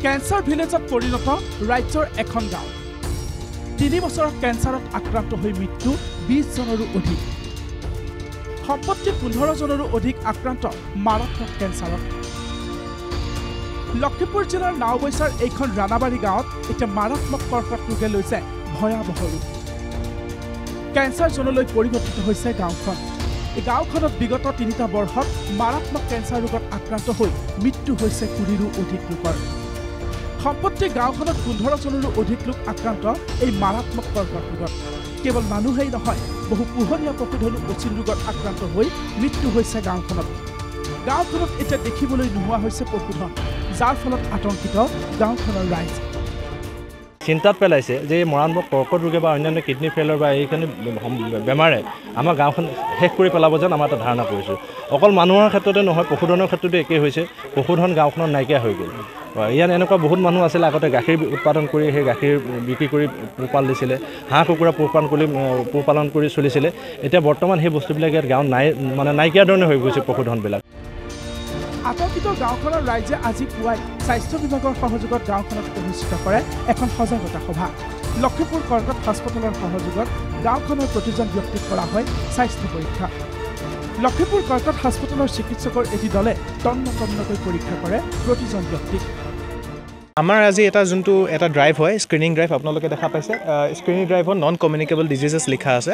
cancer ভিলেজত পৰিণত ৰাজ্যৰ এখন গাঁও 3 বছৰত কেঞ্চাৰত আক্ৰান্ত হৈ মৃত্যু 20 জনৰো অধিক সম্পত্তি 15 জনৰো অধিক আক্ৰান্ত মাৰাত্মক কেঞ্চাৰত লখিমপুৰ জিলাৰ নাওবৈচাৰ এইখন ৰাণাবাৰী গাঁৱত এতিয়া মাৰাত্মক কৰ্কট ৰোগে লৈছে ভয়াৱহ ৰূপ কেঞ্চাৰ জনলৈ পৰিৱৰ্তিত হৈছে গাঁওখন এই গাঁওখনত বিগত 3টা বৰ্ষত মাৰাত্মক কেঞ্চাৰ ৰোগত আক্ৰান্ত হৈ মৃত্যু হৈছে 20ৰো অধিক লোকৰ সম্পত্তি গাঁওখনত 15 জনৰো অধিক লোক আক্ৰান্ত এই মাৰাত্মক কৰ্কট ৰোগত কেৱল মানুহেই নহয় বহু পোহনীয়া পশুধনো অচিন ৰোগত আক্ৰান্ত হৈ মৃত্যু হৈছে গাঁওখনত এতিয়া দেখিবলৈ নোহোৱা হৈছে পশুধন যাৰ ফলত আতংকিত গাঁওখনৰ ৰাইজ চিন্তাত পেলাইছে যে মৰাণমুখ কৰ্কট ৰোগে বা অন্যান্য কিডনি ফেইলৰ বা এইখিনি বেমাৰে আমাৰ গাঁওখন শেষ কৰি পেলাব যেন আমাৰ এটা ধাৰণা কৰিছোঁ অকল মানুহৰ ক্ষেত্ৰতে নহয় পশুধনৰ ক্ষেত্ৰতে একেই হৈছে পশুধন গাঁওখনত নাইকিয়া হৈ গ'ল ইয়াত এনেকুৱা বহুত মানুহ আছিল আগতে গাখীৰ উৎপাদন কৰি সেই গাখীৰ বিক্ৰী কৰি পোহপাল দিছিলে হাঁহ কুকুৰা পোহপালন কৰি চলিছিলে এতিয়া বৰ্তমান সেই বস্তুবিলাক ইয়াত গাঁৱত নাই মানে নাইকিয়া ধৰণে হৈ গৈছে পশুধনবিলাক আতংকিত গাঁওখনৰ ৰাইজে আজি পুৱাই স্বাস্থ্য বিভাগৰ সহযোগত গাঁওখনত অনুষ্ঠিত কৰে এখন সজাগতা সভা লখিমপুৰ কৰ্কট হাস্পতালৰ সহযোগত গাঁওখনৰ প্ৰতিজন ব্যক্তিক কৰা হয় স্বাস্থ্য পৰীক্ষা লখিমপুৰ কৰ্কট হাস্পতালৰ চিকিৎসকৰ এটি দলে তন্নতন্নকৈ পৰীক্ষা কৰে প্ৰতিজন ব্যক্তিক আমাৰ আজি এটা ড্ৰাইভ হয় স্ক্ৰিনিং ড্ৰাইভ আপোনালোকে দেখা পাইছে স্ক্ৰিনিং ড্ৰাইভত নন কমিউনিকেবল ডিজিজেছ লিখা আছে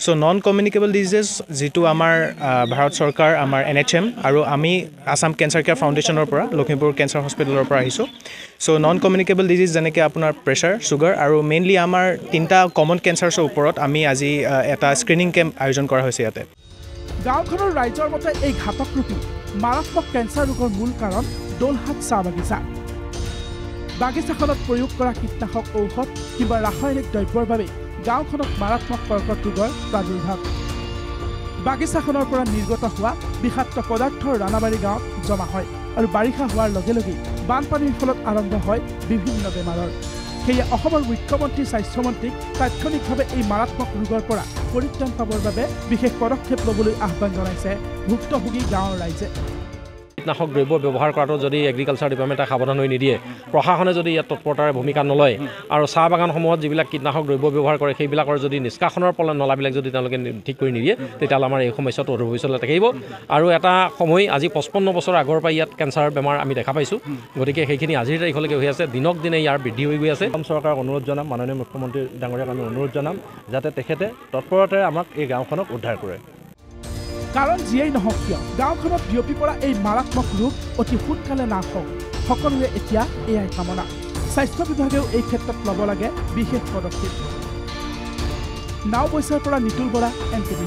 সো নন কমিউনিকেবল ডিজিজেছ যেটো আমাৰ ভাৰত চৰকাৰ আমাৰ NHM আৰু আমি আসাম কেঞ্চাৰ কেয়াৰ ফাউণ্ডেশ্যনৰ পৰা লখিমপুৰ কেঞ্চাৰ হস্পিটেলৰ পৰা আহিছোঁ সো নন কমিউনিকেবল ডিজিজ যেনেকৈ আপোনাৰ প্ৰেছাৰ চুগাৰ আৰু মেইনলি আমাৰ 3টা কমন কেঞ্চাৰ্ছৰ ওপৰত আমি আজি এটা স্ক্ৰিনিং কেম্প আয়োজন কৰা হৈছে ইয়াতে গাঁওখনৰ ৰাইজৰ মতে এই ঘাতক ৰূপী মাৰাত্মক কেঞ্চাৰ ৰোগৰ মূল কাৰণ দোলহাট চাহ বাগিচাখনত প্ৰয়োগ কৰা কীটনাশক ঔষধ কিংবা ৰাসায়নিক দ্ৰব্যৰ বাবে গাঁওখনত মাৰাত্মক কৰ্কট ৰোগৰ প্ৰাদুৰ্ভাৱ বাগিচাখনৰ পৰা নিৰ্গত হোৱা বিষাক্ত পদাৰ্থ ৰাণাবাৰী গাঁৱত জমা হয় আৰু বাৰিষা হোৱাৰ লগে লগে বানপানীৰ ফলত আৰম্ভ হয় বিভিন্ন বেমাৰৰ সেয়ে অসমৰ মুখ্যমন্ত্ৰী স্বাস্থ্যমন্ত্ৰীক তাৎক্ষণিকভাৱে এই মাৰাত্মক ৰোগৰ পৰা পৰিত্ৰাণ পাবৰ বাবে বিশেষ পদক্ষেপ ল'বলৈ আহ্বান জনাইছে ভুক্তভোগী গাঁৱৰ ৰাইজে কীটনাশক দ্ৰব্য ব্যৱহাৰ কৰাটো যদি এগ্ৰিকালচাৰ ডিপাৰ্টমেণ্টে সাৱধান হৈ নিদিয়ে প্ৰশাসনে যদি ইয়াত তৎপৰতাৰে ভূমিকা নলয় আৰু চাহ বাগানসমূহত যিবিলাক কীটনাশক দ্ৰব্য ব্যৱহাৰ কৰে সেইবিলাকৰ যদি নিষ্কাশনৰ নলাবিলাক যদি তেওঁলোকে ঠিক কৰি নিদিয়ে তেতিয়াহ'লে আমাৰ এই সমস্যাটো অদূৰ ভৱিষ্যতলৈ থাকিব আৰু এটা সময় আজি 55 বছৰ আগৰ পৰা ইয়াত কেঞ্চাৰ বেমাৰ আমি দেখা পাইছোঁ গতিকে সেইখিনি আজিৰ তাৰিখলৈকে হৈ আছে দিনক দিনে ইয়াৰ বৃদ্ধি হৈ গৈ আছে অসম চৰকাৰক অনুৰোধ জনাম মাননীয় মুখ্যমন্ত্ৰী ডাঙৰীয়াক আমি অনুৰোধ জনাম যাতে তেখেতে তৎপৰতাৰে আমাক এই গাঁওখনক উদ্ধাৰ কৰে কাৰণ যিয়েই নহওক কিয় গাঁওখনত বিয়পি পৰা এই মাৰাত্মক ৰোগ অতি সোনকালে নাশ হওক সকলোৰে এতিয়া এয়াই কামনা স্বাস্থ্য বিভাগেও এই ক্ষেত্ৰত ল'ব লাগে বিশেষ পদক্ষেপ নাওবৈচাৰ পৰা নিতুল বৰা NTV